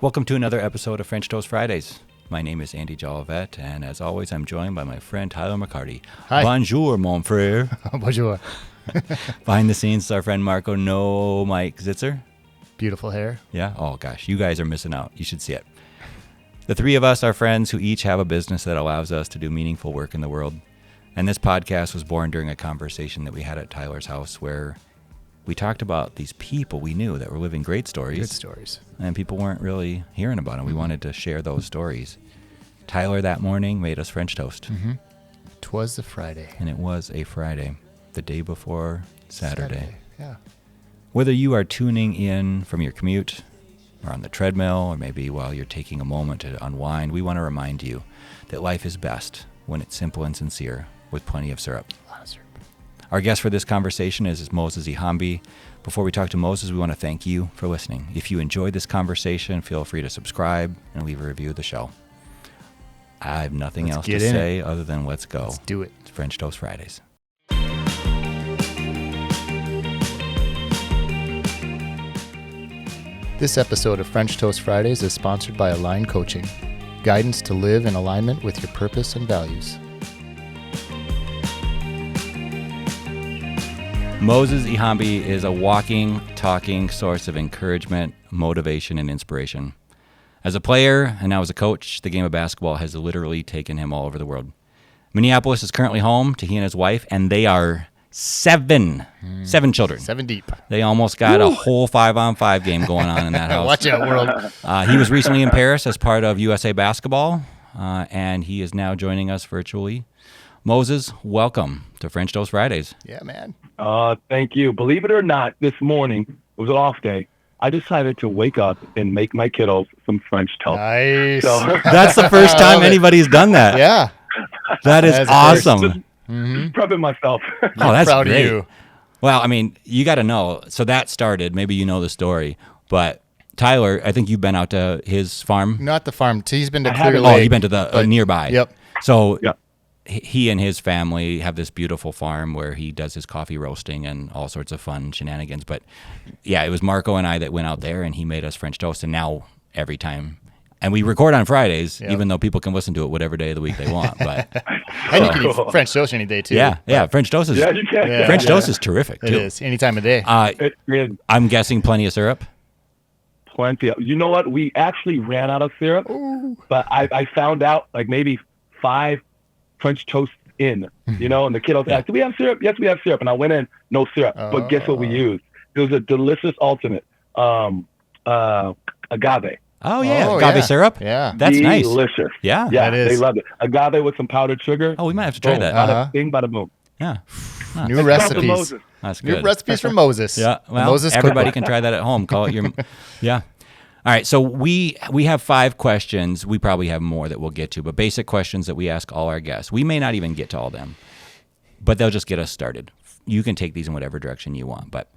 Welcome to another episode of French Toast Fridays. My name is Andy Jolivet, and as always, I'm joined by my friend Tyler McCarty. Hi. Bonjour, mon frère. Bonjour. Behind the scenes, our friend Marco No Mike Zitzer. Beautiful hair. Yeah? Oh, gosh. You guys are missing out. You should see it. The three of us are friends who each have a business that allows us to do meaningful work in the world. And this podcast was born during a conversation that we had at Tyler's house where we talked about these people we knew that were living great stories. Good stories. And people weren't really hearing about them. We wanted to share those stories. Tyler that morning made us French toast. Mm-hmm. 'Twas a Friday. And it was a Friday, the day before Saturday. Yeah. Whether you are tuning in from your commute or on the treadmill or maybe while you're taking a moment to unwind, we want to remind you that life is best when it's simple and sincere with plenty of syrup. A lot of syrup. Our guest for this conversation is Moses Ehambe. Before we talk to Moses, we want to thank you for listening. If you enjoyed this conversation, feel free to subscribe and leave a review of the show. I have nothing else to say other than let's go. Let's do it. It's French Toast Fridays. This episode of French Toast Fridays is sponsored by Align Coaching, guidance to live in alignment with your purpose and values. Moses Ehambe is a walking, talking source of encouragement, motivation, and inspiration. As a player and now as a coach, the game of basketball has literally taken him all over the world. Minneapolis is currently home to he and his wife, and they are seven children. 7 deep. They almost got a whole 5-on-5 game going on in that house. Watch out, world. He was recently in Paris as part of USA Basketball, and he is now joining us virtually. Moses, welcome to French Toast Fridays. Yeah, man. Thank you. Believe it or not, this morning, it was an off day. I decided to wake up and make my kiddos some French toast. Nice. So, That's the first time anybody's done that. Yeah. That is That's awesome. just Mm-hmm. prepping myself. Oh, that's Proud great. of you. Well, I mean, you got to know. So that started, maybe you know the story, but Tyler, I think you've been out to his farm. Not the farm. He's been to I Clear haven't. Lake. Oh, you've been to the but- nearby. Yep. So Yep. he and his family have this beautiful farm where he does his coffee roasting and all sorts of fun shenanigans. But yeah, it was Marco and I that went out there and he made us French toast. And now every time, and we record on Fridays, Yep. even though people can listen to it whatever day of the week they want. But And you can eat French toast any day, too. yeah, French toast is Yeah, you can. Yeah. French toast is terrific It too. is. Any time of day. It, I'm guessing plenty of syrup. plenty of, you know what? We actually ran out of syrup, but I found out like maybe 5 French toasts in, and the kiddos asked, do we have syrup? Yes, we have syrup. And I went in, no syrup. But guess what we used? It was a delicious alternate, agave. Oh yeah, Oh, agave yeah. syrup. Yeah. That's nice. Delicious. Yeah. Yeah, That is. they loved it. Agave with some powdered sugar. Oh, we might have to try Boom. that. Uh-huh. Bada bing, bada boom. Yeah. New Talk to recipes. Moses. That's New good. recipes from Moses. Yeah. The Well, Moses everybody cookbook. can try that at home. Call it your. Yeah. All right. So we have 5 questions. We probably have more that we'll get to, but basic questions that we ask all our guests. We may not even get to all of them, but they'll just get us started. You can take these in whatever direction you want. But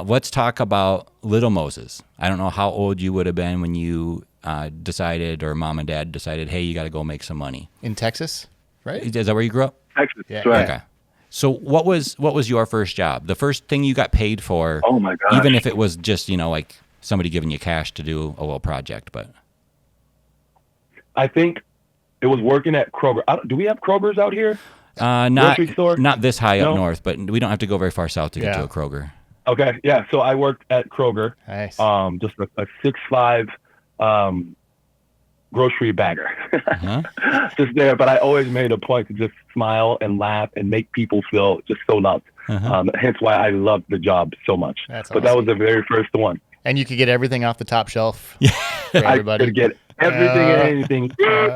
let's talk about little Moses. I don't know how old you would have been when you decided, or mom and dad decided, hey, you got to go make some money. In Texas, right? Is that where you grew up? Texas. Yeah. Right. Okay. So what was your first job? The first thing you got paid for? Oh my gosh. Even if it was just, like somebody giving you cash to do a little project, but I think it was working at Kroger. Do we have Kroger's out here? not Grocery store? not this high up No? north, but we don't have to go very far south to get Yeah. to a Kroger. Okay, yeah. So I worked at Kroger, Nice. just a 6'5" grocery bagger, Uh-huh. just there. But I always made a point to just smile and laugh and make people feel just so loved. Uh-huh. Hence why I loved the job so much. That's But that awesome. was the very first one. And you could get everything off the top shelf for I everybody. could get everything and anything.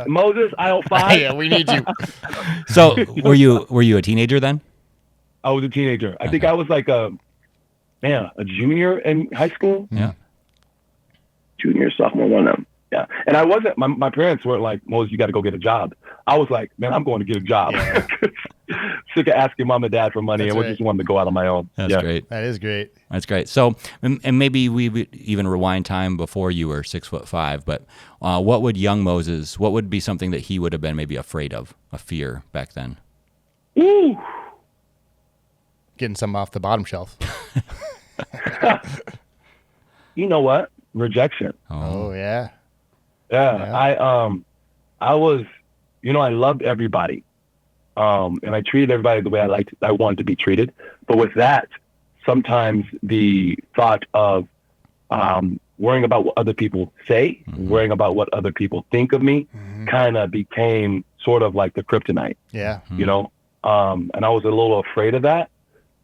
Moses, aisle 5. Yeah, we need you. So were you a teenager then? I was a teenager. I think I was like a junior in high school. Yeah. Junior, sophomore, one of them. Yeah. And I wasn't, my parents weren't like, Moses, you got to go get a job. I was like, man, I'm going to get a job. Sick of asking mom and dad for money. That's and we right. just wanted to go out on my own. That's yeah. great. That is great. That's great. So, and maybe we would even rewind time before you were 6'5", but what would young Moses, what would be something that he would have been maybe afraid of, a fear back then? Ooh. Getting some off the bottom shelf. You know what? Rejection. Oh, yeah. Yeah. I was, I loved everybody. And I treated everybody the way I wanted to be treated. But with that, sometimes the thought of worrying about what other people say, worrying about what other people think of me, kind of became sort of like the kryptonite. Yeah. And I was a little afraid of that.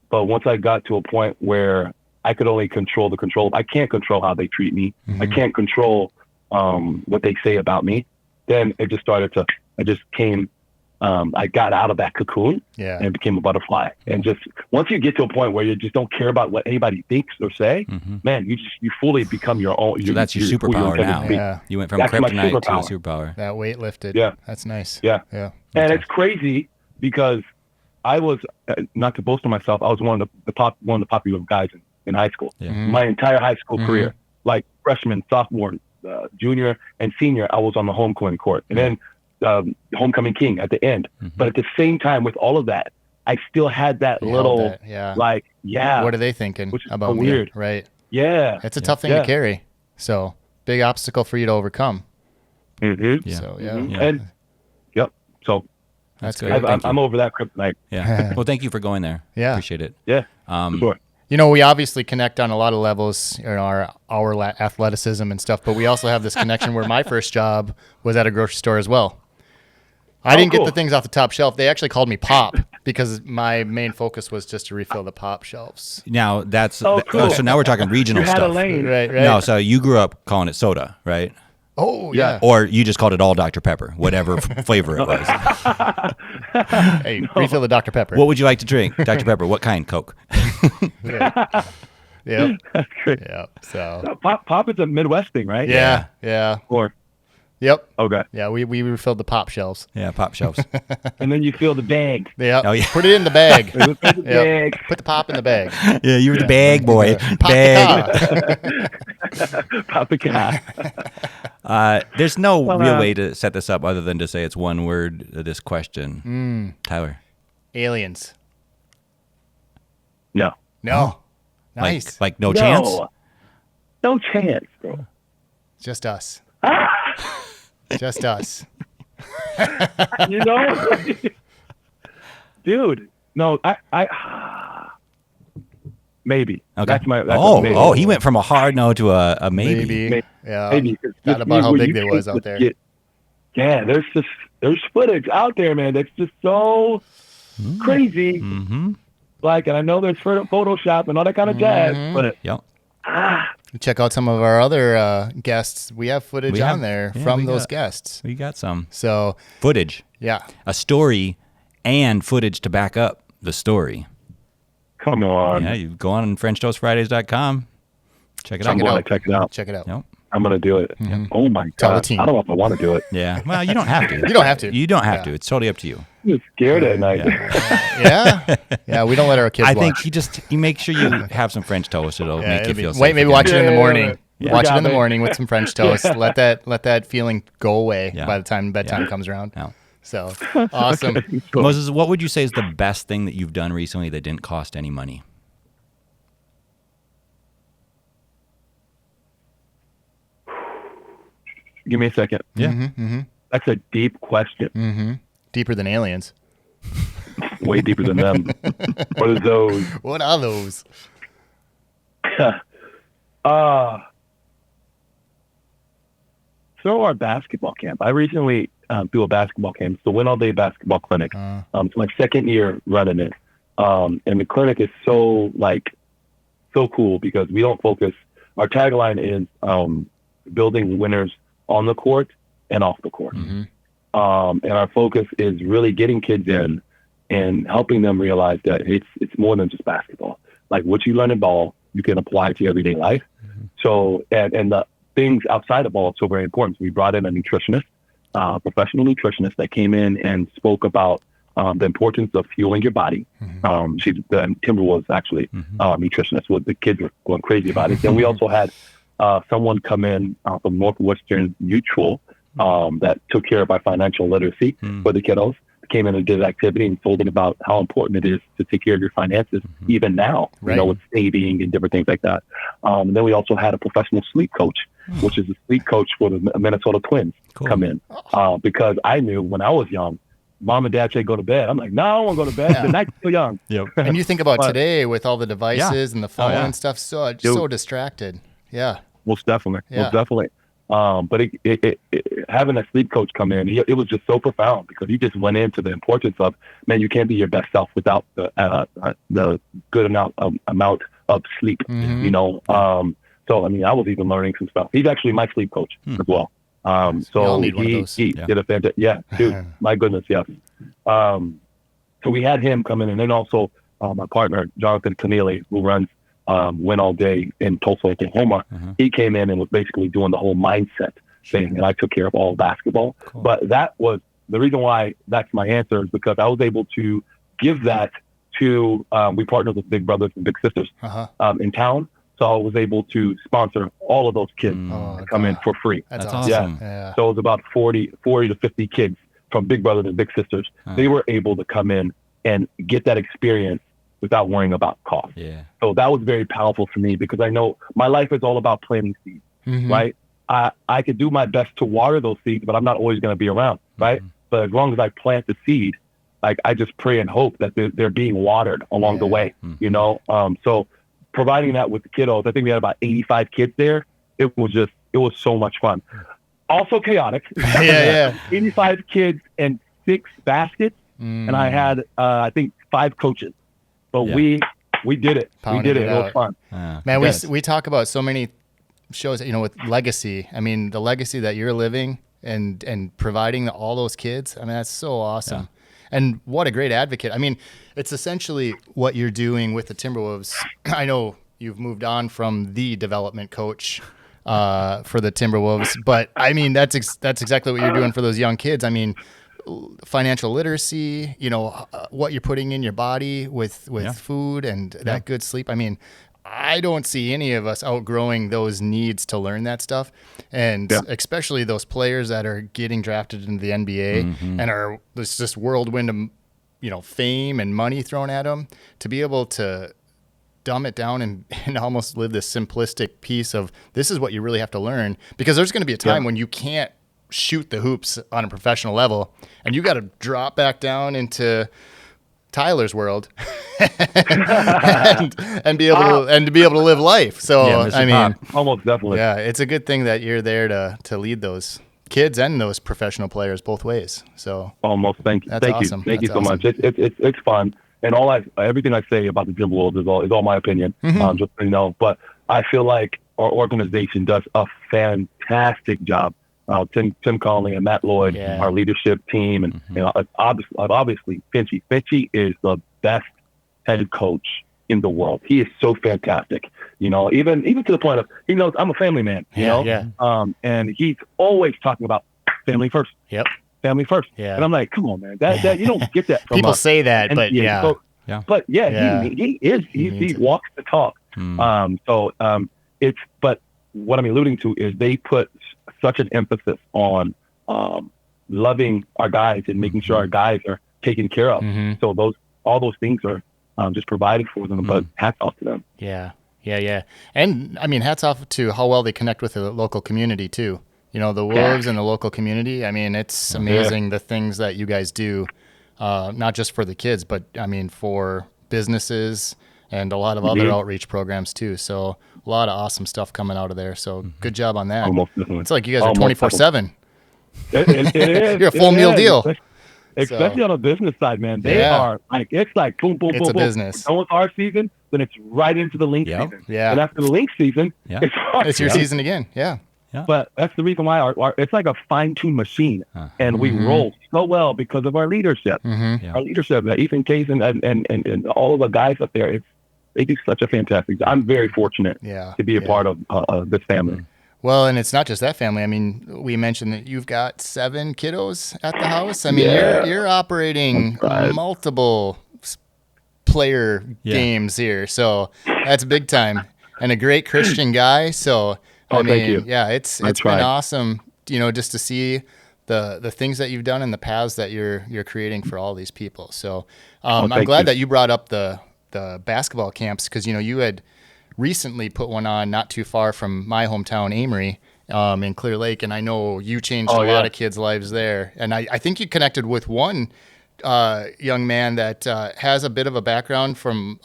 But once I got to a point where I could only control the control, I can't control how they treat me. I can't control what they say about me. Then it just started to, I got out of that cocoon and became a butterfly. And just once you get to a point where you just don't care about what anybody thinks or say, man, you fully become your own. So that's your superpower now. Yeah. You went from kryptonite to a superpower. That weight lifted. Yeah. That's nice. Yeah. Yeah. And it's crazy because I was, not to boast of myself, I was one of the popular guys in high school. Yeah. My entire high school career, like freshman, sophomore, junior, and senior, I was on the homecoming court. And then homecoming king at the end. But at the same time, with all of that, I still had that little, what are they thinking which is about so me? weird. Right. Yeah. It's a tough thing to carry. So big obstacle for you to overcome. Yeah. So, And, so that's good. I'm over that kryptonite. Yeah. Well, thank you for going there. Yeah. Appreciate it. Yeah. Sure. We obviously connect on a lot of levels in our athleticism and stuff, but we also have this connection where my first job was at a grocery store as well. I didn't get the things off the top shelf. They actually called me Pop because my main focus was just to refill the Pop shelves. Now that's cool. So now we're talking regional You had stuff. a lane. Right. No, so you grew up calling it soda, right? Oh, yeah. Or you just called it all Dr. Pepper, whatever flavor it was. Hey, refill the Dr. Pepper. What would you like to drink? Dr. Pepper. What kind? Coke. Yep. That's great. Yep. So. Pop is a Midwest thing, right? Yeah. Or Yep. okay. Yeah, we refilled the Pop shelves. Yeah, Pop shelves. And then you feel the bag. Yeah. Oh, yeah. Put it in the bag. Put the bag. Put the Pop in the bag. Yeah, you were the bag boy. Pop Bag. Pop the cat. There's no real way to set this up other than to say it's one word, this question. Tyler. Aliens. No. No. Nice. Like no chance? No chance, bro. Just us. Just us. Dude. No, I maybe. Okay. That's maybe. He went from a hard no to a maybe. Maybe. Yeah. Maybe. Not about how big they was out there. There's footage out there, man. That's just so crazy. Mm-hmm. Like, and I know there's Photoshop and all that kind of jazz, but Yep. Check out some of our other guests. We have footage on there from those guests. We got some. So footage. Yeah. A story and footage to back up the story. Come on. Yeah, you go on FrenchToastFridays.com. Check it out. Check it out. Check it out. Yep. I'm going to do it. Mm-hmm. Oh, my Tell the God. team. I don't know if I want to do it. Yeah. Well, you don't have to. You don't have to. You don't have to. It's totally up to you. I'm scared at night. Yeah. Yeah. We don't let our kids I watch. think you make sure you have some French toast. It'll make you feel safe. Maybe watch it in the morning. Yeah. Watch it in the morning with some French toast. Let that feeling go away by the time bedtime comes around. No. So awesome. Cool. Moses, what would you say is the best thing that you've done recently that didn't cost any money? Give me a second. Yeah. Mm-hmm. That's a deep question. Mm-hmm. Deeper than aliens. Way deeper than them. What are those? What are those? So our basketball camp. I recently threw a basketball camp. It's the Win All Day Basketball Clinic. It's my second year running it. And the clinic is so cool because we don't focus. Our tagline is building winners on the court and off the court. Mm-hmm. And our focus is really getting kids in and helping them realize that it's more than just basketball. Like what you learn in ball, you can apply to your everyday life. Mm-hmm. So, and the things outside of ball are so very important. So we brought in a nutritionist, professional nutritionist that came in and spoke about the importance of fueling your body. Mm-hmm. She's the Timberwolves actually, nutritionist. What the kids were going crazy about it. Then we also had someone come in from Northwestern Mutual that took care of our financial literacy for the kiddos. came in and did an activity and told them about how important it is to take care of your finances, even now, Right. you know, with saving and different things like that. And then we also had a professional sleep coach, which is the sleep coach for the Minnesota Twins, come in. Because I knew when I was young, mom and dad say go to bed. I'm like, no, I don't want to go to bed. The night's still young. Yep. And you think about today with all the devices and the phone and stuff, so distracted. Yeah. Most definitely. Yeah. Most definitely. But having a sleep coach come in, it was just so profound because he just went into the importance of, man, you can't be your best self without the good amount of sleep, you know? So, I mean, I was even learning some stuff. He's actually my sleep coach as well. So need one of those. he did a fantastic, dude, my goodness. Yes. So we had him come in, and then also, my partner, Jonathan Keneally, who runs, Win All Day in Tulsa, Oklahoma. He came in and was basically doing the whole mindset thing, and I took care of all basketball. But that was the reason why that's my answer, is because I was able to give that to, we partnered with Big Brothers and Big Sisters in town. So I was able to sponsor all of those kids to come in for free. That's awesome. Yeah. So it was about 40 to 50 kids from Big Brothers and Big Sisters. They were able to come in and get that experience without worrying about cost. Yeah. So that was very powerful for me because I know my life is all about planting seeds, right? I could do my best to water those seeds, but I'm not always going to be around, right? But as long as I plant the seed, like I just pray and hope that they're being watered along the way, you know? So providing that with the kiddos, I think we had about 85 kids there. It was so much fun. Also chaotic. 85 kids and 6 baskets. And I had, I think 5 coaches. But we did it. We did it. It was fun. Man, we talk about so many shows, you know, with legacy. I mean, the legacy that you're living and providing all those kids. I mean, that's so awesome. Yeah. And what a great advocate. I mean, it's essentially what you're doing with the Timberwolves. I know you've moved on from the development coach for the Timberwolves, but I mean, that's exactly what you're doing for those young kids. I mean, financial literacy, you know, what you're putting in your body with food and that good sleep. I mean, I don't see any of us outgrowing those needs to learn that stuff. And especially those players that are getting drafted into the NBA and are there's this whirlwind of, you know, fame and money thrown at them, to be able to dumb it down and almost live this simplistic piece of this is what you really have to learn, because there's going to be a time when you can't shoot the hoops on a professional level and you got to drop back down into Tyler's world and be able to live life. So I mean, almost definitely. Yeah, it's a good thing that you're there to lead those kids and those professional players both ways. So almost. Thank you. That's awesome. Thank you so much. It's fun. And everything I say about the Timberwolves is all my opinion. Just so you know, but I feel like our organization does a fantastic job. Tim Conley and Matt Lloyd, our leadership team, and you know, obviously Finchy is the best head coach in the world. He is so fantastic. You know, even to the point of he knows I'm a family man. You know, and he's always talking about family first. Yep. Family first. Yeah. And I'm like, come on, man, that you don't get that from people us. say that, and, but he walks the talk. But what I'm alluding to is they put such an emphasis on loving our guys and making sure our guys are taken care of. So all those things are just provided for them. But hats off to them. Yeah. And I mean, hats off to how well they connect with the local community too. You know, the Wolves and the local community. I mean, it's amazing the things that you guys do, not just for the kids, but I mean for businesses and a lot of other outreach programs too. So a lot of awesome stuff coming out of there. So good job on that. It's like you guys are 24/7. It is. You're a full meal deal. Especially on the business side, man. They are like, it's like boom, boom, it's boom, a business. When it's our season, then it's right into the link season. Yeah. And after the link season, it's your season again. Yeah. But that's the reason why our it's like a fine-tuned machine, and we roll so well because of our leadership. Our leadership, Ethan Case and all of the guys up there, they do such a fantastic job. I'm very fortunate to be a part of this family. Well, and it's not just that family. I mean, we mentioned that you've got 7 kiddos at the house. I mean, you're operating multiple player games here, so that's big time. And a great Christian guy. So I mean, thank you. Yeah, it's been awesome. You know, just to see the things that you've done and the paths that you're creating for all these people. So I'm thank glad you. that you brought up the basketball camps, because you had recently put one on not too far from my hometown, Amory, in Clear Lake, and I know you changed a lot of kids' lives there. And I think you connected with one young man that has a bit of a background from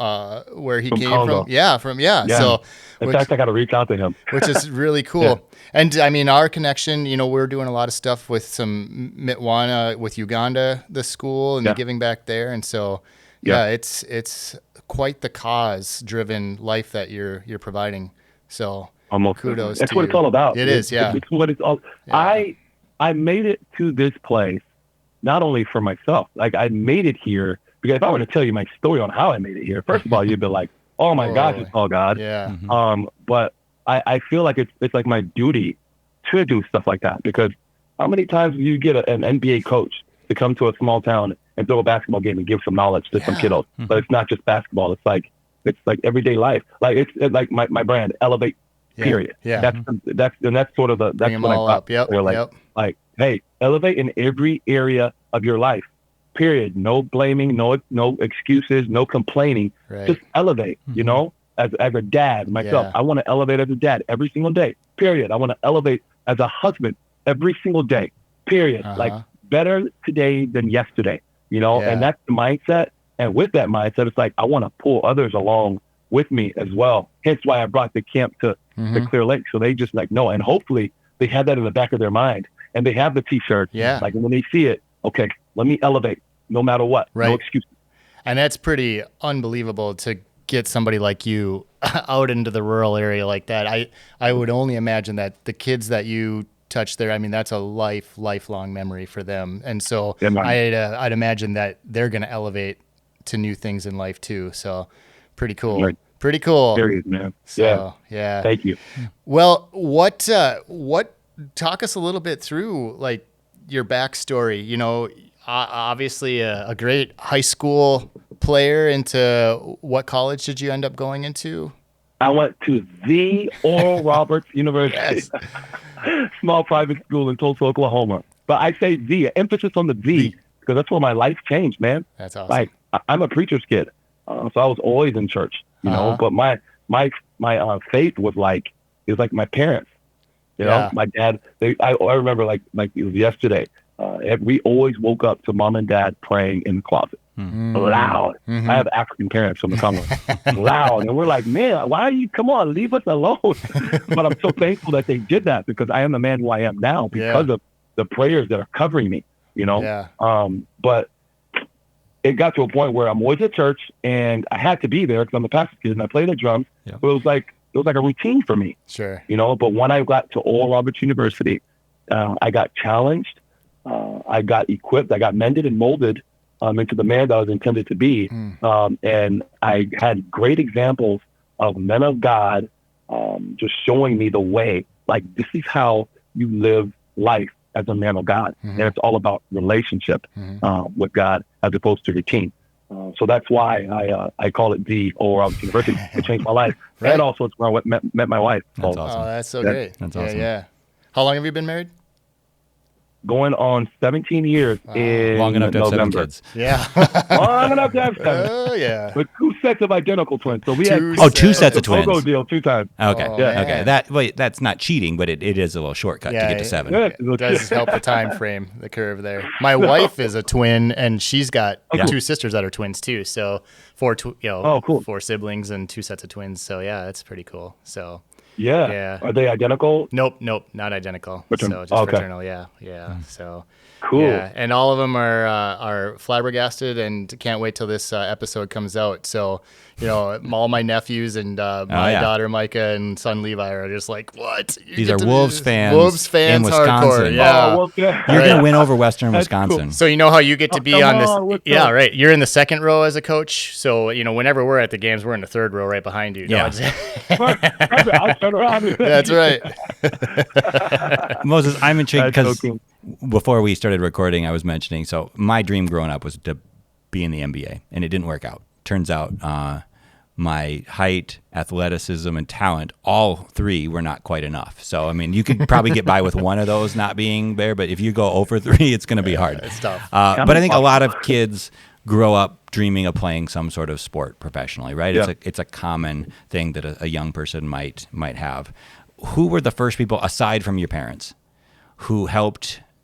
where he came Congo. from. Yeah. So, in fact, I got to reach out to him, which is really cool. Yeah. And I mean, our connection, we're doing a lot of stuff with some Mitwana with Uganda, the school, and the giving back there. And so, it's quite the cause-driven life that you're providing. So almost kudos. That's to what you. it's all about. It is, yeah. It's what it's all. Yeah. I made it to this place not only for myself. Like, I made it here because if I were to tell you my story on how I made it here, first of all, you'd be like, "Oh my gosh, it's all God." Yeah. But I feel like it's like my duty to do stuff like that, because how many times do you get an NBA coach to come to a small town and throw a basketball game and give some knowledge to some kiddos? But it's not just basketball. It's like everyday life. Like it's like my brand, Elevate. Period. Yeah. That's sort of that's Bring what them all I up. Yep. They're like, hey, elevate in every area of your life. Period. No blaming, no excuses, no complaining. Right. Just elevate. As a dad myself, I want to elevate as a dad every single day. Period. I want to elevate as a husband every single day. Period. Like, better today than yesterday. And that's the mindset. And with that mindset, it's like I want to pull others along with me as well. Hence why I brought the camp to Clear Lake. So they just know, and hopefully they have that in the back of their mind, and they have the T-shirt. Yeah. Like, when they see it, okay, let me elevate no matter what. Right. No excuses. And that's pretty unbelievable to get somebody like you out into the rural area like that. I would only imagine that the kids that you touch there, I mean, that's a lifelong memory for them. And so I'd imagine that they're going to elevate to new things in life too. So pretty cool. Right. Pretty cool. Period, man. So, yeah. Thank you. Well, what talk us a little bit through like your backstory, obviously a great high school player. Into what college did you end up going into? I went to the Oral Roberts University, small private school in Tulsa, Oklahoma. But I say the, emphasis on the because that's where my life changed, man. That's awesome. Like, I'm a preacher's kid, so I was always in church, But my faith was like, it was like my parents, my dad. I remember like it was yesterday. We always woke up to mom and dad praying in the closet, loud. I have African parents from the Commonwealth, loud, and we're like, man, why are you? Come on, leave us alone. But I'm so thankful that they did that, because I am the man who I am now because of the prayers that are covering me. But it got to a point where I'm always at church, and I had to be there because I'm a pastor's kid and I play the drums. Yeah. So it was like a routine for me. Sure. But when I got to Oral Roberts University, I got challenged. I got equipped. I got mended and molded into the man that I was intended to be. And I had great examples of men of God just showing me the way. Like, this is how you live life as a man of God. And it's all about relationship with God as opposed to routine. So that's why I call it the Oral Roberts University. It changed my life. Right. And also it's where I met my wife. That's awesome. Oh, that's so great. That's awesome. Yeah. How long have you been married? Going on 17 years in long enough to have 7 November. kids. Yeah. Long enough to have 7. Oh, yeah. With 2 sets of identical twins. So we Two had 2 sets of twins. Logo deal 2 times. Okay. Oh, Okay. man. That's not cheating, but it is a little shortcut to get to 7. Yeah. It does help the time frame, the curve there. My wife is a twin, and she's got 2 sisters that are twins too. So 4 cool. 4 siblings and 2 sets of twins. So yeah, that's pretty cool. So Yeah. Are they identical? Nope, not identical. Fraternal. So just Okay. fraternal. Yeah. So Cool. Yeah, and all of them are flabbergasted and can't wait till this episode comes out. So, all my nephews and my daughter Micah and son Levi are just like, what? These are Wolves fans. Wolves fans, in Wisconsin. hardcore. Yeah. Oh, well, You're going to win over Western Wisconsin. Cool. So you know how you get to be on this? Yeah, up? right. You're in the second row as a coach. So whenever we're at the games, we're in the third row right behind you. Yeah. I'll turn around. That's right. Moses, I'm intrigued because So cool. before we started recording, I was mentioning, so my dream growing up was to be in the NBA, and it didn't work out. Turns out my height, athleticism, and talent, all three were not quite enough. So, I mean, you could probably get by with one of those not being there, but if you go over three, it's going to be hard. It's tough. But I think a lot of kids grow up dreaming of playing some sort of sport professionally, right? Yeah. It's a common thing that a young person might have. Who were the first people, aside from your parents, who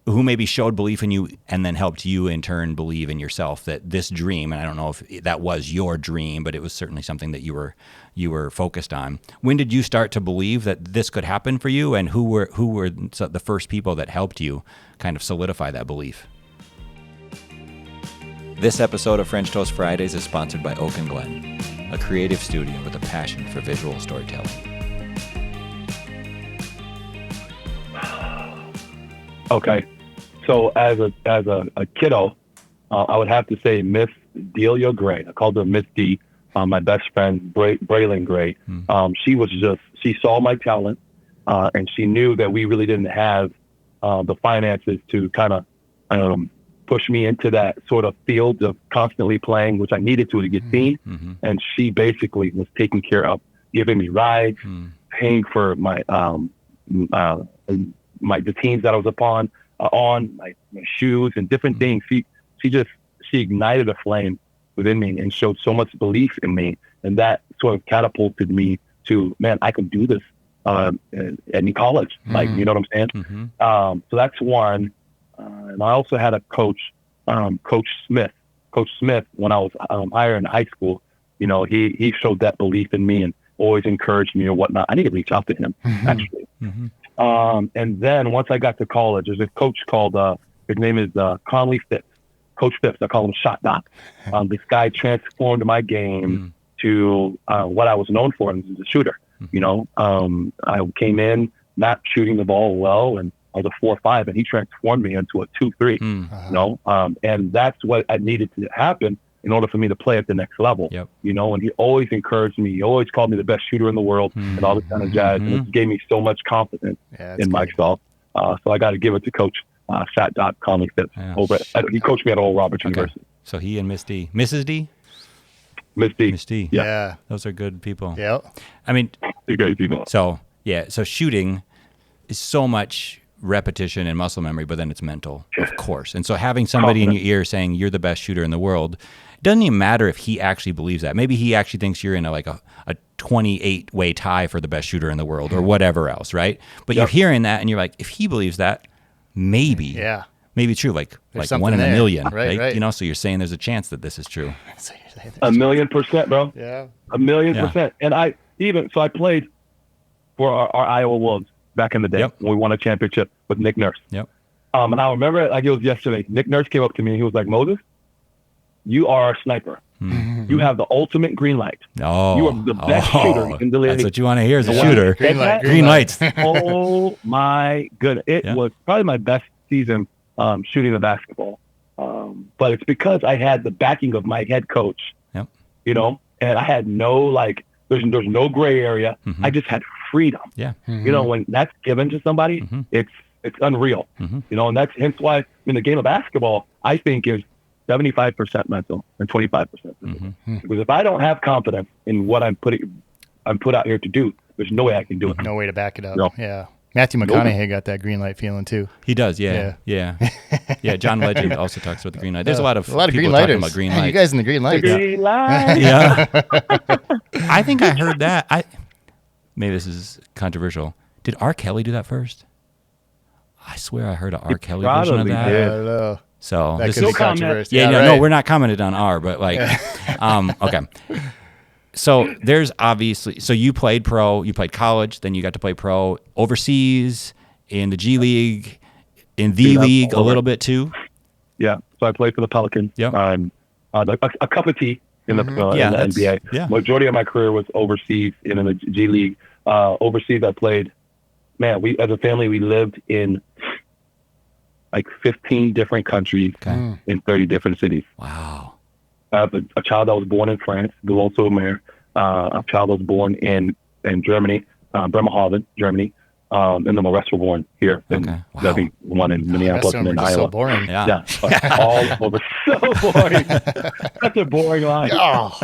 maybe showed belief in you and then helped you in turn believe in yourself that this dream, and I don't know if that was your dream, but it was certainly something that you were focused on. When did you start to believe that this could happen for you, and who were the first people that helped you kind of solidify that belief? This episode of French Toast Fridays is sponsored by Oak and Glen, a creative studio with a passion for visual storytelling. Okay. So as a kiddo, I would have to say Miss Delia Gray. I called her Miss D. My best friend, Braylon Gray. She saw my talent, and she knew that we really didn't have the finances to kind of push me into that sort of field of constantly playing, which I needed to get seen. Mm-hmm. And she basically was taking care of giving me rides, paying for my the teams that I was on my shoes and different things. She ignited a flame within me and showed so much belief in me, and that sort of catapulted me to, man, I can do this in college. Like, you know what I'm saying? Mm-hmm. So that's one. And I also had a coach, Coach Smith. Coach Smith, when I was higher in high school, you know, he showed that belief in me and always encouraged me or whatnot. I need to reach out to him, actually. Mm-hmm. And then once I got to college, there's a coach called, his name is Conley Phipps. Coach Phipps, I call him Shot Doc. This guy transformed my game to what I was known for as a shooter. You know, I came in not shooting the ball well, and I was a 4-5, and he transformed me into a 2-3. You know, and that's what I needed to happen in order for me to play at the next level. Yep. You know, and he always encouraged me. He always called me the best shooter in the world and all this kind of jazz. And it gave me so much confidence in myself. So I got to give it to Coach Shot Doc Conley Phipps. Yeah. He coached me at Oral Roberts University. So he and Miss D. Mrs. D? Miss D. Miss D. Yeah. Those are good people. Yeah. I mean, They're great people. so shooting is so much repetition and muscle memory, but then it's mental, of course. And so having somebody in your ear saying you're the best shooter in the world, it doesn't even matter if he actually believes that. Maybe he actually thinks you're in a 28-way tie for the best shooter in the world or whatever else, right? But you're hearing that and you're like, if he believes that, maybe it's true, like one in a million, right? You know, so you're saying there's a chance that this is true. 1,000,000%, bro. Yeah. 1,000,000%. And I played for our Iowa Wolves back in the day when we won a championship with Nick Nurse. Yep. And I remember it like it was yesterday. Nick Nurse came up to me and he was like, Moses, you are a sniper. You have the ultimate green light. Oh, you are the best shooter in the league. That's what you want to hear as a shooter. Green lights. Oh my goodness. It was probably my best season shooting the basketball. But it's because I had the backing of my head coach. Yep. You know, and I had no there's no gray area. I just had freedom. Yeah. You know, when that's given to somebody, it's unreal. You know, and that's hence why in the game of basketball, I think is 75% mental and 25% physical. Because if I don't have confidence in what I'm put out here to do, there's no way I can do it. No way to back it up. No. Yeah. Matthew McConaughey got that green light feeling too. He does, yeah. John Legend also talks about the green light. There's a lot of green people lighters. talking about green lights. You guys in the green lights. Green light. Yeah. I think I heard that. Maybe this is controversial. Did R. Kelly do that first? I swear I heard an R. Kelly version of that. I don't know. So That this could is be controversial. no, we're not commented on R, but okay. So there's obviously, so you played pro, you played college, then you got to play pro overseas, in the G League, in the league a little bit too. Yeah. So I played for the Pelicans. Yep. A cup of tea in the NBA. Yeah. Majority of my career was overseas in the G League. Overseas, I played. Man, we as a family we lived in like 15 different countries in 30 different cities. Wow. I have a child that was born in France, Boulogne-sur-Mer. A child that was born in Germany, Bremerhaven, Germany. And then the rest were born here. Wow. One in Minneapolis and in Iowa. So boring. Yeah. All over. So boring. Such a boring life. Oh.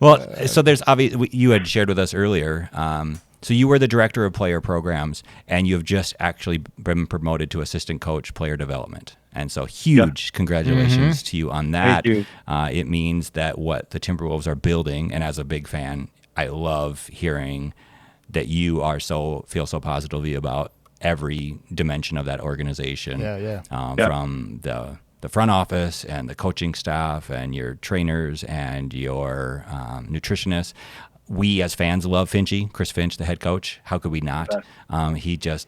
Well, so there's obviously, you had shared with us earlier. So you were the director of player programs, and you have just actually been promoted to assistant coach player development. And so huge congratulations to you on that. Thank you. It means that what the Timberwolves are building, and as a big fan, I love hearing that you feel so positively about every dimension of that organization. From the front office and the coaching staff and your trainers and your nutritionists. We as fans love Finchy, Chris Finch, the head coach. How could we not? He just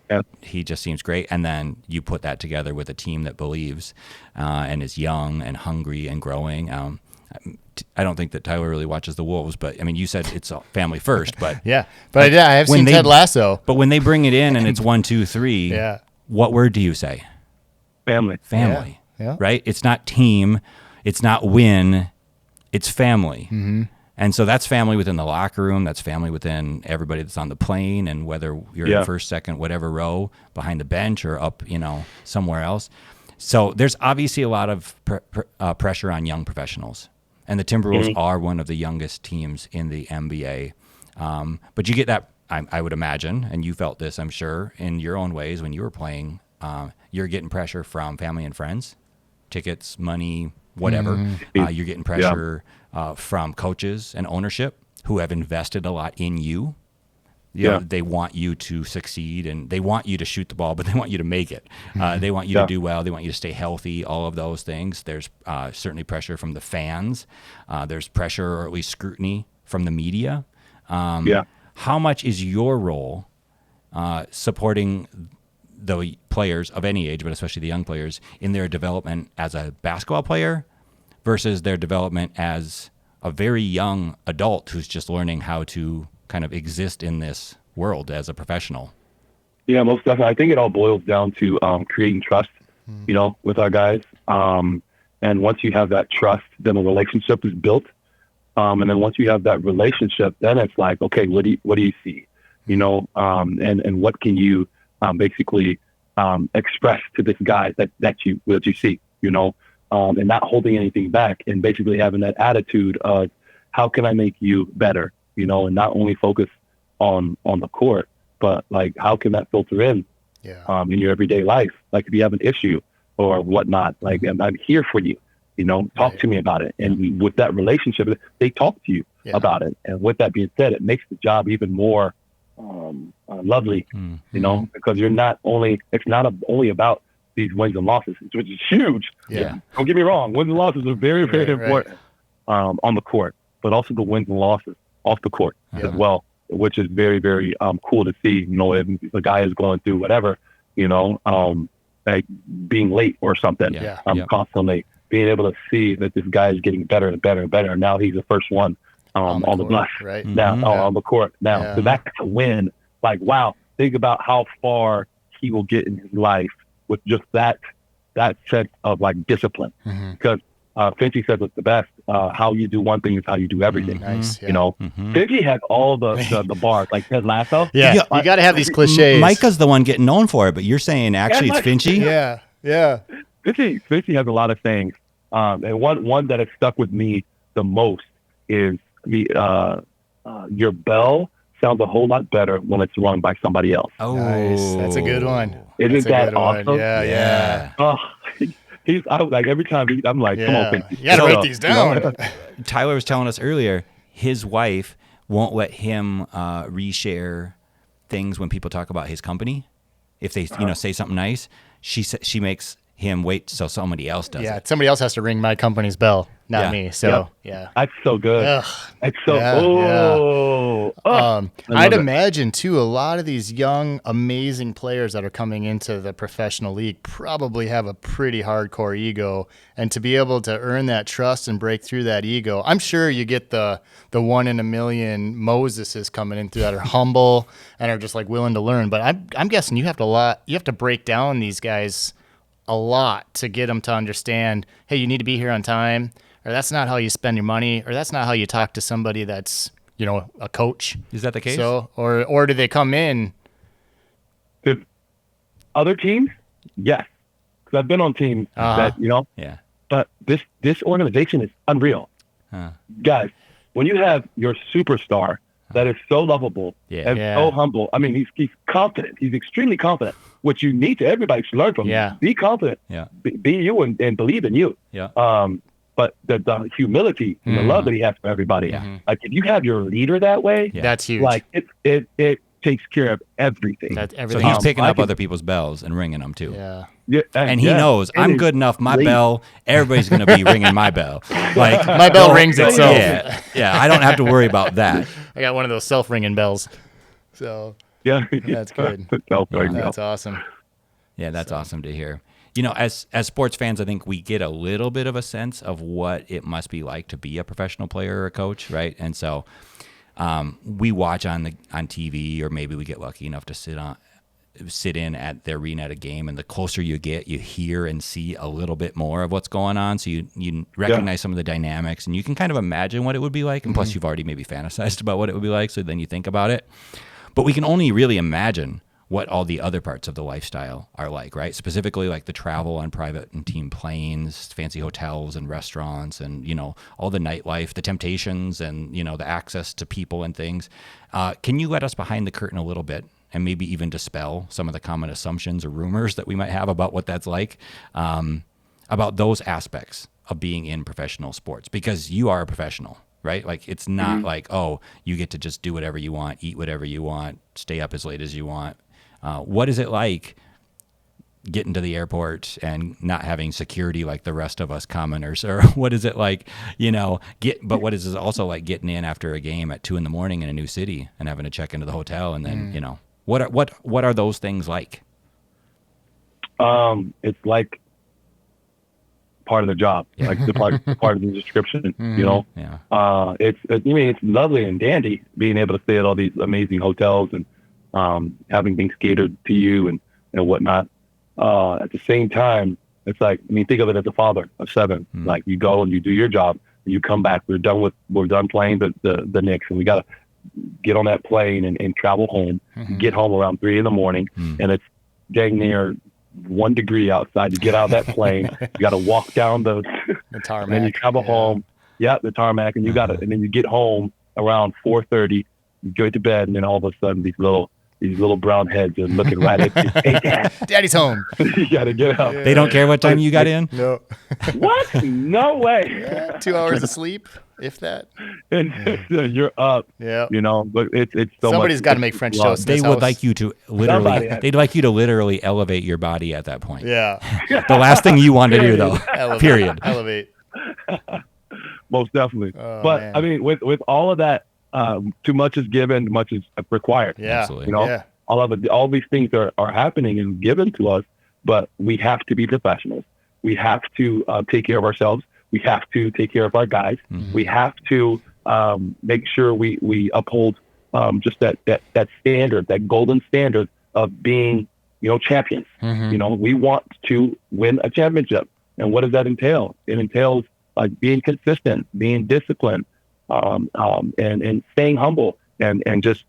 seems great. And then you put that together with a team that believes and is young and hungry and growing. I don't think that Tyler really watches the Wolves, but I mean, you said it's family first, but I have seen Ted Lasso. But when they bring it in and it's 1, 2, 3, what word do you say? Family. Yeah. Right? It's not team, it's not win, it's family. Mm-hmm. And so that's family within the locker room. That's family within everybody that's on the plane, and whether you're in first, second, whatever row behind the bench or up, somewhere else. So there's obviously a lot of pressure on young professionals, and the Timberwolves are one of the youngest teams in the NBA. But you get that, I would imagine, and you felt this, I'm sure, in your own ways when you were playing. You're getting pressure from family and friends, tickets, money, whatever. You're getting pressure from coaches and ownership who have invested a lot in you. You know, they want you to succeed, and they want you to shoot the ball, but they want you to make it. They want you to do well. They want you to stay healthy, all of those things. There's certainly pressure from the fans. There's pressure, or at least scrutiny, from the media. How much is your role supporting the players of any age, but especially the young players, in their development as a basketball player versus their development as a very young adult who's just learning how to kind of exist in this world as a professional? Yeah, most definitely. I think it all boils down to creating trust, with our guys. And once you have that trust, then a relationship is built. And then once you have that relationship, then it's like, okay, what do you see? And what can you basically express to this guy that you see, and not holding anything back, and basically having that attitude of how can I make you better, and not only focus on the court, but like how can that filter in your everyday life? Like if you have an issue or whatnot, like I'm here for you, talk to me about it. And with that relationship, they talk to you about it. And with that being said, it makes the job even more lovely, because it's not only about these wins and losses, which is huge. Don't get me wrong, wins and losses are very, very important on the court, but also the wins and losses off the court as well, which is very, very cool to see. If a guy is going through whatever, like being late or something, constantly being able to see that this guy is getting better and better and better. Now he's the first one on the bus, now on the court now. So that's a win. Like, wow, think about how far he will get in his life with just that sense of like discipline. Because Finchy says it's the best. How you do one thing is how you do everything. Finchy has all the bars like Ted Lasso. You got to have these cliches. Micah's the one getting known for it, but you're saying actually it's Finchy. Finchy has a lot of things, and one that has stuck with me the most is your bell sounds a whole lot better when it's rung by somebody else. Oh, nice. That's a good one. Isn't that awesome? Yeah. Oh, every time I'm like, come on, Finchy. You got to write these down. Tyler was telling us earlier, his wife won't let him reshare things when people talk about his company. If they, say something nice, she makes him wait so somebody else does it. Somebody else has to ring my company's bell, not me. So that's so good. It's so I'd imagine too, a lot of these young, amazing players that are coming into the professional league probably have a pretty hardcore ego, and to be able to earn that trust and break through that ego, I'm sure you get the 1 in a million Moseses coming in through that are humble and are just like willing to learn. But I'm guessing you have to break down these guys a lot to get them to understand, hey, you need to be here on time, or that's not how you spend your money, or that's not how you talk to somebody that's, a coach. Is that the case? So, or do they come in? The other teams? Yes. Because I've been on teams that, but this organization is unreal. Guys, when you have your superstar that is so lovable and so humble. I mean, he's confident. He's extremely confident, which you need to. Everybody should learn from. Yeah. Be confident. Yeah. Be you and believe in you. Yeah. But the humility and the love that he has for everybody. Yeah. Like if you have your leader that way, that's huge. like it takes care of everything. That's So everything. he's picking up other people's bells and ringing them too. Yeah. Yeah, And he knows I'm good enough. My bell, everybody's going to be ringing my bell. Like my bell rings itself. Yeah. I don't have to worry about that. I got one of those self-ringing bells. So that's good. That's awesome. Yeah, that's awesome to hear. You know, as sports fans, I think we get a little bit of a sense of what it must be like to be a professional player or a coach, right? And so we watch on TV, or maybe we get lucky enough to sit in at the arena at a game, and the closer you get, you hear and see a little bit more of what's going on, so you recognize some of the dynamics, and you can kind of imagine what it would be like, and plus you've already maybe fantasized about what it would be like, so then you think about it. But we can only really imagine what all the other parts of the lifestyle are like, right? Specifically like the travel on private and team planes, fancy hotels and restaurants, and, you know, all the nightlife, the temptations, and, you know, the access to people and things. Can you let us behind the curtain a little bit and maybe even dispel some of the common assumptions or rumors that we might have about what that's like, about those aspects of being in professional sports? Because you are a professional, right? Like it's not like, oh, you get to just do whatever you want, eat whatever you want, stay up as late as you want. What is it like getting to the airport and not having security like the rest of us commoners? Or what is it like, you know, but what is it also like getting in after a game at 2 a.m. in a new city and having to check into the hotel? And then, you know, what are those things like? It's like part of the job, like the part of the description, you know? Yeah. It's lovely and dandy being able to stay at all these amazing hotels and, having things catered to you and whatnot. At the same time, it's like, I mean, think of it as a father of 7. Like you go and you do your job and you come back. We're done playing the Knicks, and we got to get on that plane and travel home, get home around 3 a.m. and it's dang near 1 degree outside. You get out of that plane, you got to walk down the tarmac, and then you travel home. Yeah, the tarmac, and you got to, and then you get home around 4:30. You go to bed, and then all of a sudden these little brown heads are looking right at you. Hey, Dad. Daddy's home. You got to get up. They don't care what time you got in? No. What? No way. 2 hours of sleep, if that. And you're up. Yeah. You know, but it's so somebody's got to make French toast. They would like you to literally. They'd like you to literally elevate your body at that point. Yeah. The last thing you want to do, though. Period. Elevate. Most definitely. But man. I mean, with all of that, too much is given, much is required. Yeah. Absolutely. You know, all these things are happening and given to us, but we have to be professionals. We have to take care of ourselves. We have to take care of our guys. We have to make sure we uphold just that standard, that golden standard of being, you know, champions. You know, we want to win a championship. And what does that entail? It entails like being consistent, being disciplined, and staying humble and just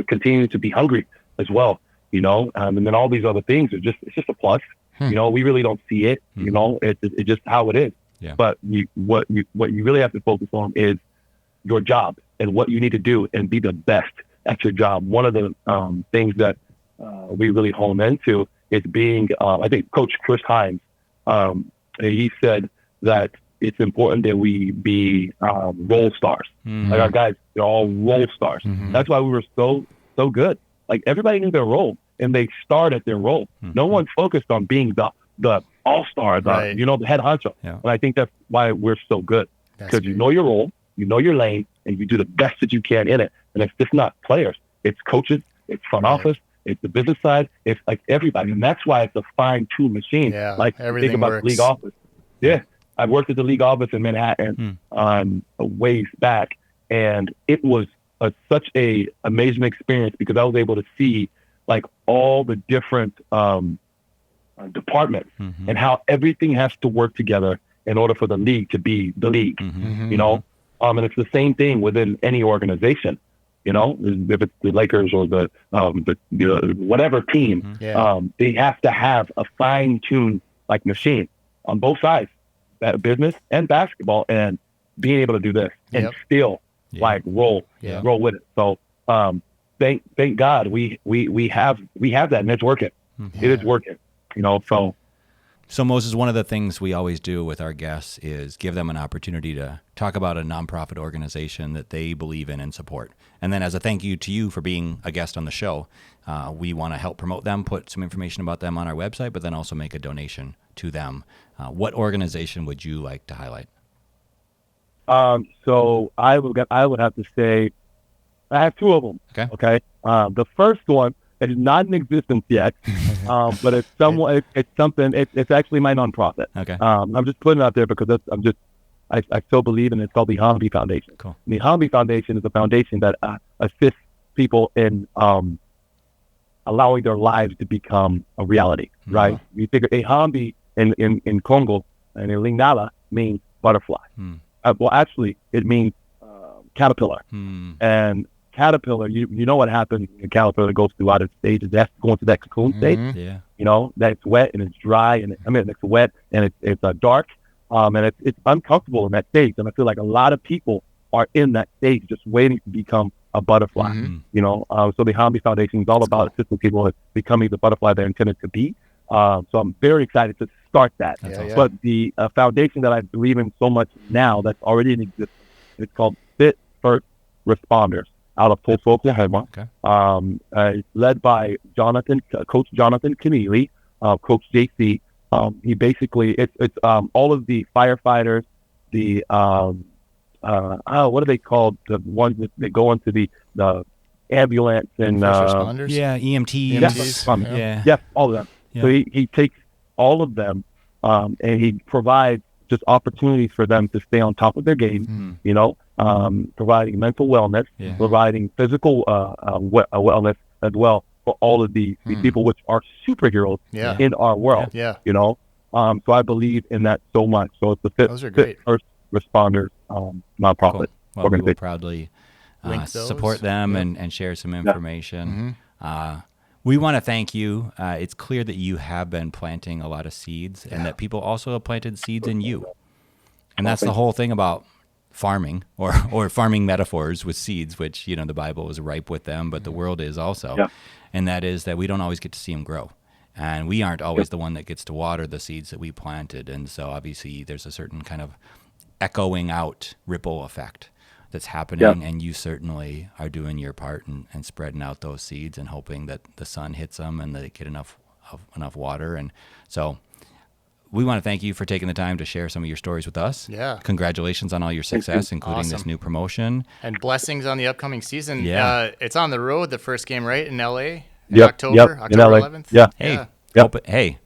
continuing to be hungry as well, you know, and then all these other things it's just a plus. You know, we really don't see it, you know, it's just how it is. Yeah. But what you really have to focus on is your job and what you need to do and be the best at your job. One of the things that we really hone into is being, I think Coach Chris Hines, he said that it's important that we be role stars. Like our guys, they're all role stars. That's why we were so good. Like everybody knew their role and they starred at their role. No one focused on being the all-star, you know, the head honcho. Yeah. And I think that's why we're so good, because you know your role, you know your lane, and you do the best that you can in it. And it's just not players, it's coaches, it's front office, it's the business side, it's like everybody. And that's why it's a fine-tuned machine. Yeah, like everything think about works. the league office. Yeah. I've worked at the league office in Manhattan a ways back, and it was such a amazing experience because I was able to see like all the different departments and how everything has to work together in order for the league to be the league. You know, and it's the same thing within any organization. You know, if it's the Lakers or the whatever team, they have to have a fine-tuned like machine on both sides, business and basketball, and being able to do this and still like roll with it. So thank God we have that, and it's working. It is working. So Moses, one of the things we always do with our guests is give them an opportunity to talk about a nonprofit organization that they believe in and support. And then as a thank you to you for being a guest on the show, we want to help promote them, put some information about them on our website, but then also make a donation to them. What organization would you like to highlight? So I would have to say I have two of them. Okay. The first one, it is not in existence yet, but it's something. It's actually my nonprofit. Okay. I'm just putting it out there because I still believe in it. It's called the Ehambe Foundation. Cool. The Ehambe Foundation is a foundation that assists people in allowing their lives to become a reality. Mm-hmm. Right. You figure Ehambe in Congo and in Lingala means butterfly. Mm. Well, actually, it means caterpillar. Mm. And caterpillar, you know what happens when a caterpillar goes through other stages. That's going to that cocoon stage. Yeah. That's wet and it's dry, and it's wet and it's dark, and it's uncomfortable in that stage. And I feel like a lot of people are in that stage, just waiting to become a butterfly. Mm-hmm. So the Ehambe Foundation is all about assisting people in becoming the butterfly they're intended to be. So I'm very excited to start that. Awesome. But the foundation that I believe in so much now that's already in existence, it's called Fit First Responders, out of Tulsa, Oklahoma. Okay. Led by Coach Jonathan Keneally, Coach JC. He basically it's all of the firefighters, the what are they called? The ones that go into the ambulance and first responders. Yeah, EMTs. Yes, all of them. Yeah. So he takes all of them, and he provides just opportunities for them to stay on top of their game. Providing mental wellness, providing physical wellness as well for all of these people, which are superheroes in our world. So I believe in that so much. So it's the Fit First Responders nonprofit organization. We will proudly support them and share some information. Mm-hmm. We want to thank you. It's clear that you have been planting a lot of seeds, and that people also have planted seeds in you. And that's the whole thing about farming or farming metaphors with seeds, which, the Bible is ripe with them, but the world is also. Yeah. And that is that we don't always get to see them grow. And we aren't always the one that gets to water the seeds that we planted. And so obviously there's a certain kind of echoing out ripple effect that's happening, and you certainly are doing your part and spreading out those seeds and hoping that the sun hits them and that they get enough water. And so we want to thank you for taking the time to share some of your stories with us. Yeah. Congratulations on all your success, including this new promotion. And blessings on the upcoming season. Yeah. It's on the road, the first game, right, in LA in October 11th. Yeah. Hey.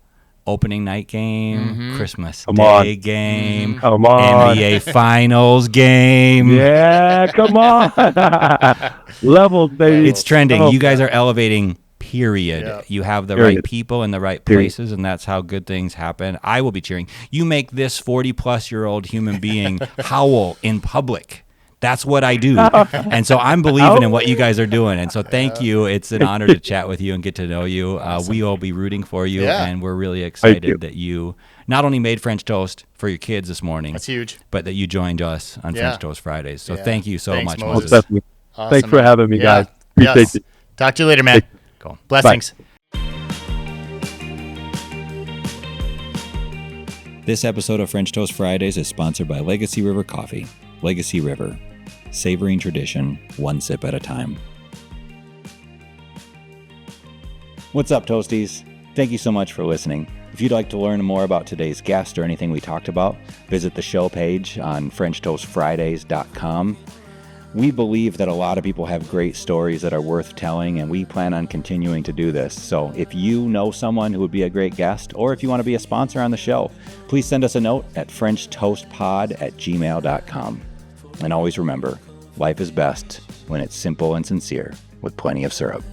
Opening night game, Christmas Day game, NBA Finals game. Yeah, come on. Levels, baby. It's trending. You guys are elevating, period. Yeah. You have the right people in the right places, and that's how good things happen. I will be cheering. You make this 40-plus-year-old human being howl in public. That's what I do. And so I'm believing in what you guys are doing. And so thank you. It's an honor to chat with you and get to know you. Awesome. We will be rooting for you. Yeah. And we're really excited that you not only made French toast for your kids this morning. That's huge. But that you joined us on French Toast Fridays. So thank you so much, Moses. Awesome, thanks for having me, guys. Appreciate you. Talk to you later, man. Cool. Blessings. Bye. This episode of French Toast Fridays is sponsored by Legacy River Coffee. Legacy River, savoring tradition, one sip at a time. What's up, Toasties? Thank you so much for listening. If you'd like to learn more about today's guest or anything we talked about, visit the show page on FrenchToastFridays.com. We believe that a lot of people have great stories that are worth telling, and we plan on continuing to do this. So if you know someone who would be a great guest, or if you want to be a sponsor on the show, please send us a note at FrenchToastPod@gmail.com. And always remember, life is best when it's simple and sincere with plenty of syrup.